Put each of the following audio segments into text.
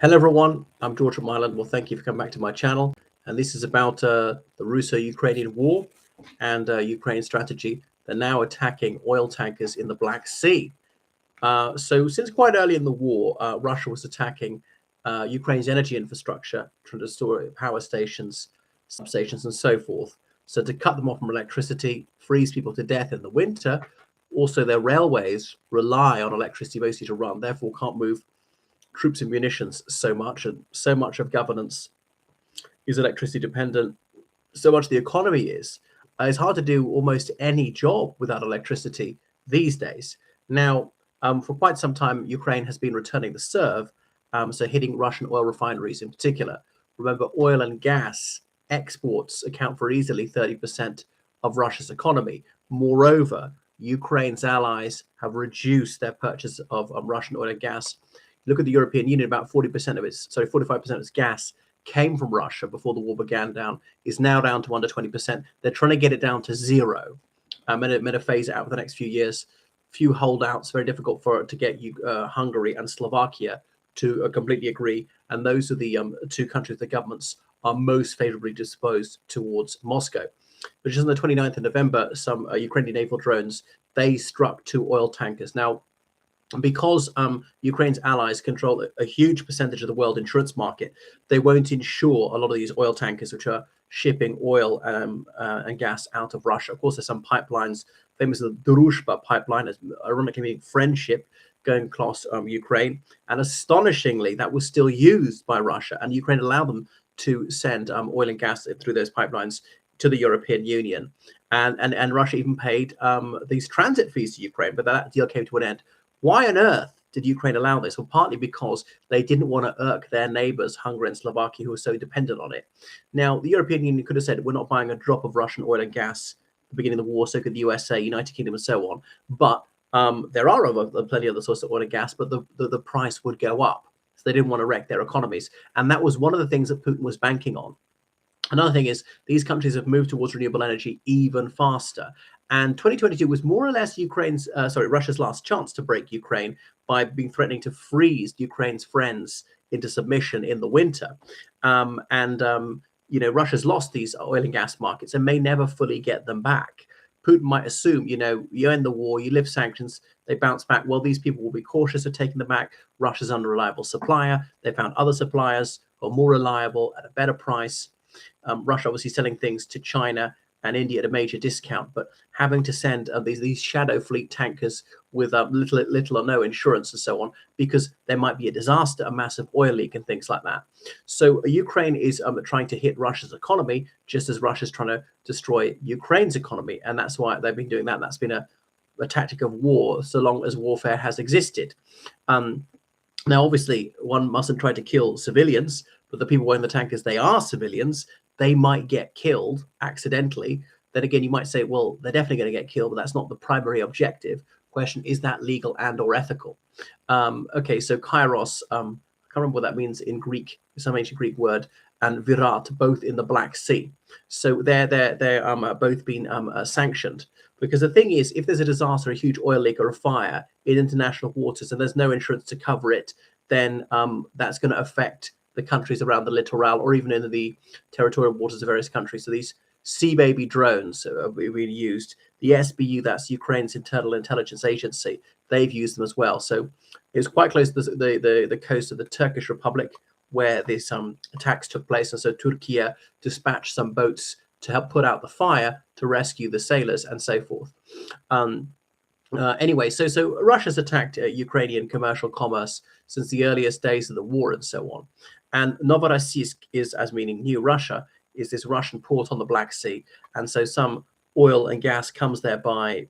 Hello everyone, I'm George from Ireland. Well, thank you for coming back to my channel. And this is about the Russo-Ukrainian war and Ukraine's strategy. They're now attacking oil tankers in the Black Sea. So since quite early in the war, Russia was attacking Ukraine's energy infrastructure, trying to store power stations, substations, and so forth. So to cut them off from electricity, freeze people to death in the winter. Also, their railways rely on electricity mostly to run, therefore can't move troops and munitions so much, and so much of governance is electricity dependent. So much the economy is. It's hard to do almost any job without electricity these days. Now, for quite some time, Ukraine has been returning the serve, so hitting Russian oil refineries in particular. Remember, oil and gas exports account for easily 30% of Russia's economy. Moreover, Ukraine's allies have reduced their purchase of Russian oil and gas. Look at the European Union, about 40% of its, sorry, 45% of its gas came from Russia before the war began down, is now down to under 20%. They're trying to get it down to zero. I'm going to phase it out for the next few years. Few holdouts, very difficult for it to get Hungary and Slovakia to completely agree. And those are the two countries the governments are most favorably disposed towards Moscow. But just on the 29th of November, some Ukrainian naval drones, they struck two oil tankers. Now, because Ukraine's allies control a huge percentage of the world insurance market, they won't insure a lot of these oil tankers, which are shipping oil and gas out of Russia. Of course, there's some pipelines, famous the Druzhba pipeline, ironically meaning friendship, going across Ukraine. And astonishingly, that was still used by Russia, and Ukraine allowed them to send oil and gas through those pipelines to the European Union. And Russia even paid these transit fees to Ukraine, but that deal came to an end. Why on earth did Ukraine allow this? Well, partly because they didn't want to irk their neighbors, Hungary and Slovakia, who were so dependent on it. Now, the European Union could have said, we're not buying a drop of Russian oil and gas at the beginning of the war, so could the USA, United Kingdom, and so on. But there are plenty of other sources of oil and gas, but the price would go up. So they didn't want to wreck their economies. And that was one of the things that Putin was banking on. Another thing is these countries have moved towards renewable energy even faster. And 2022 was more or less Russia's last chance to break Ukraine by threatening to freeze Ukraine's friends into submission in the winter. Russia's lost these oil and gas markets and may never fully get them back. Putin might assume, you end the war, you lift sanctions, they bounce back. Well, these people will be cautious of taking them back. Russia's an unreliable supplier. They found other suppliers who are more reliable at a better price. Russia obviously selling things to China and India at a major discount, but having to send these shadow fleet tankers with little or no insurance and so on, because there might be a disaster, a massive oil leak and things like that. So Ukraine is trying to hit Russia's economy, just as Russia's trying to destroy Ukraine's economy. And that's why they've been doing that. That's been a tactic of war so long as warfare has existed. Now, obviously, one mustn't try to kill civilians, but the people in the tankers, they are civilians. They might get killed accidentally. Then again, you might say, well, they're definitely going to get killed, but that's not the primary objective. Question, is that legal and or ethical? Okay, so kairos, I can't remember what that means in Greek, some ancient Greek word, and virat, both in the Black Sea. So they're both been sanctioned. Because the thing is, if there's a disaster, a huge oil leak or a fire in international waters, and there's no insurance to cover it, then that's going to affect the countries around the littoral or even in the territorial waters of various countries. So these Sea Baby drones are being used. The SBU, that's Ukraine's internal intelligence agency, they've used them as well. So it was quite close to the coast of the Turkish Republic where these attacks took place. And so Turkey dispatched some boats to help put out the fire, to rescue the sailors and so forth. Anyway, so Russia's attacked Ukrainian commercial commerce since the earliest days of the war and so on. And Novorossiysk is, as meaning New Russia, is this Russian port on the Black Sea. And so some oil and gas comes there by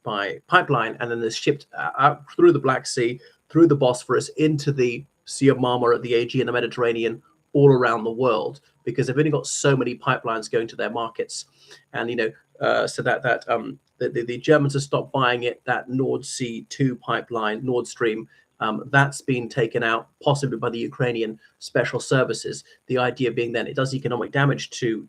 pipeline and then is shipped out through the Black Sea, through the Bosphorus, into the Sea of Marmara, the Aegean, the Mediterranean, all around the world, because they've only got so many pipelines going to their markets. And, so the Germans have stopped buying it, that Nord Sea 2 pipeline, Nord Stream, that's been taken out possibly by the Ukrainian special services. The idea being then it does economic damage to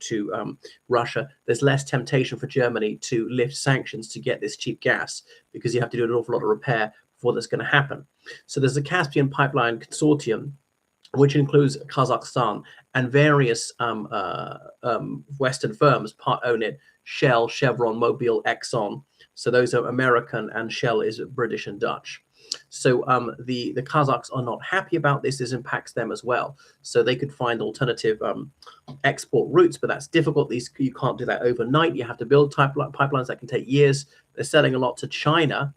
Russia. There's less temptation for Germany to lift sanctions to get this cheap gas, because you have to do an awful lot of repair before that's going to happen. So there's a Caspian Pipeline Consortium which includes Kazakhstan, and various Western firms part own it: Shell, Chevron, Mobil, Exxon. So those are American, and Shell is British and Dutch. So the Kazakhs are not happy about this. This impacts them as well. So they could find alternative export routes, but that's difficult. You can't do that overnight. You have to build pipelines that can take years. They're selling a lot to China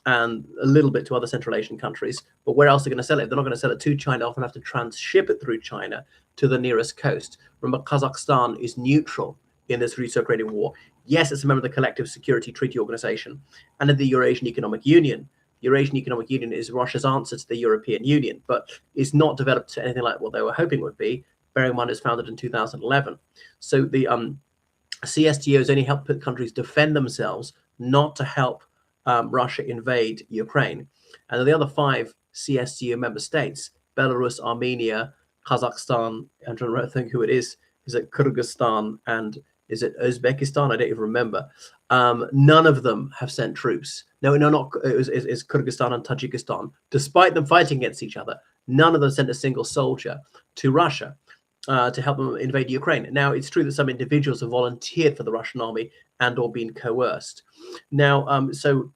and a little bit to other Central Asian countries. But where else are they going to sell it? They're not going to sell it to China. Often have to transship it through China to the nearest coast. Remember, Kazakhstan is neutral in this Russo-Ukrainian war. Yes, it's a member of the Collective Security Treaty Organization and of the Eurasian Economic Union. Eurasian Economic Union is Russia's answer to the European Union, but it's not developed to anything like what they were hoping it would be. Bearing in mind, it's founded in 2011. So the CSTOs only help countries defend themselves, not to help Russia invade Ukraine. And the other 5 CSTO member states, Belarus, Armenia, Kazakhstan, I'm trying to think who it is it Kyrgyzstan, and is it Uzbekistan? I don't even remember. None of them have sent troops. No, not it's Kyrgyzstan and Tajikistan. Despite them fighting against each other, none of them sent a single soldier to Russia to help them invade Ukraine. Now, it's true that some individuals have volunteered for the Russian army and or been coerced. Now, so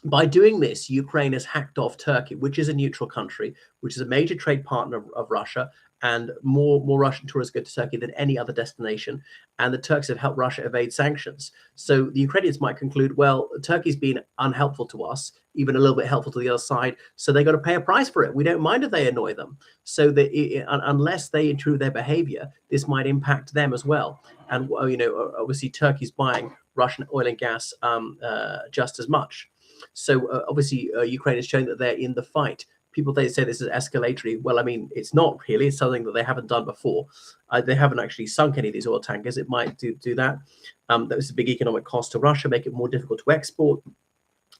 by doing this, Ukraine has hacked off Turkey, which is a neutral country, which is a major trade partner of Russia, and more Russian tourists go to Turkey than any other destination. And the Turks have helped Russia evade sanctions. So the Ukrainians might conclude, well, Turkey's been unhelpful to us, even a little bit helpful to the other side, so they got to pay a price for it. We don't mind if they annoy them. So unless they improve their behavior, this might impact them as well. And obviously Turkey's buying Russian oil and gas just as much. So obviously Ukraine has shown that they're in the fight. People, they say this is escalatory. Well, I mean, it's not really. It's something that they haven't done before. They haven't actually sunk any of these oil tankers. It might do that. That was a big economic cost to Russia, make it more difficult to export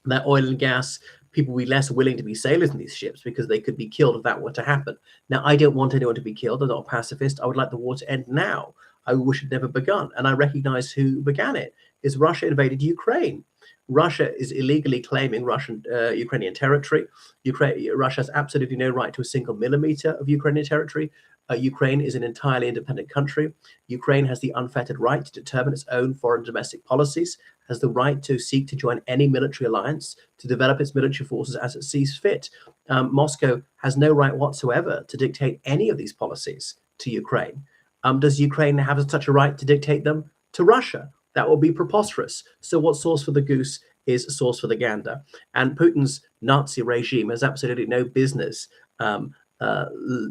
that oil and gas. People will be less willing to be sailors in these ships because they could be killed if that were to happen. Now, I don't want anyone to be killed. I'm not a pacifist. I would like the war to end now. I wish it had never begun. And I recognize who began it. Is Russia invaded Ukraine. Russia is illegally claiming Ukrainian territory. Russia has absolutely no right to a single millimeter of Ukrainian territory. Ukraine is an entirely independent country. Ukraine has the unfettered right to determine its own foreign domestic policies, has the right to seek to join any military alliance, to develop its military forces as it sees fit. Moscow has no right whatsoever to dictate any of these policies to Ukraine. Does Ukraine have such a right to dictate them to Russia? That will be preposterous. So what's sauce for the goose is sauce for the gander. And Putin's Nazi regime has absolutely no business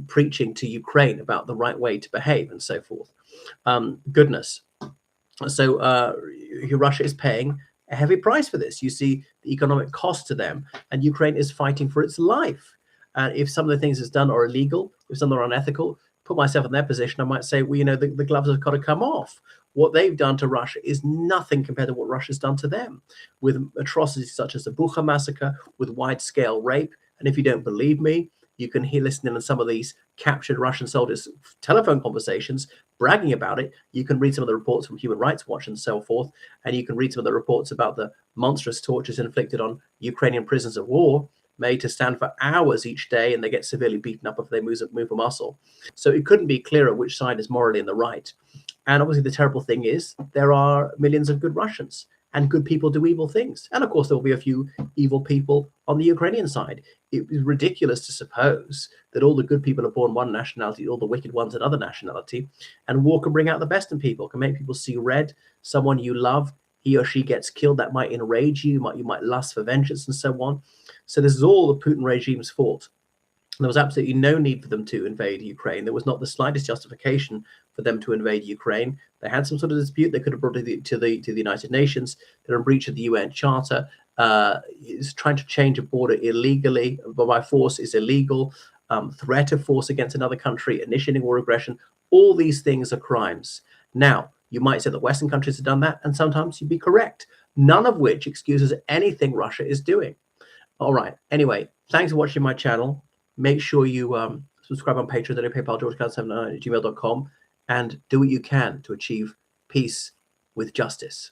preaching to Ukraine about the right way to behave and so forth. Goodness. So Russia is paying a heavy price for this. You see the economic cost to them, and Ukraine is fighting for its life. And if some of the things it's done are illegal, if some are unethical, put myself in their position, I might say, well, the gloves have got to come off. What they've done to Russia is nothing compared to what Russia's done to them, with atrocities such as the Bucha massacre, with wide-scale rape. And if you don't believe me, you can listen in on some of these captured Russian soldiers' telephone conversations bragging about it. You can read some of the reports from Human Rights Watch and so forth, and you can read some of the reports about the monstrous tortures inflicted on Ukrainian prisoners of war, made to stand for hours each day, and they get severely beaten up if they move a muscle. So it couldn't be clearer which side is morally in the right. And obviously the terrible thing is there are millions of good Russians, and good people do evil things. And of course, there will be a few evil people on the Ukrainian side. It is ridiculous to suppose that all the good people are born one nationality, all the wicked ones another nationality. And war can bring out the best in people, can make people see red. Someone you love, he or she gets killed, that might enrage you. You might lust for vengeance and so on. So this is all the Putin regime's fault. There was absolutely no need for them to invade Ukraine. There was not the slightest justification for them to invade Ukraine. They had some sort of dispute. They could have brought it to the United Nations. They're in breach of the UN Charter. Is trying to change a border illegally, but by force is illegal. Threat of force against another country, initiating war aggression. All these things are crimes. Now, you might say that Western countries have done that, and sometimes you'd be correct. None of which excuses anything Russia is doing. All right. Anyway, thanks for watching my channel. Make sure you subscribe on Patreon, PayPal, georgecount79@gmail.com, and do what you can to achieve peace with justice.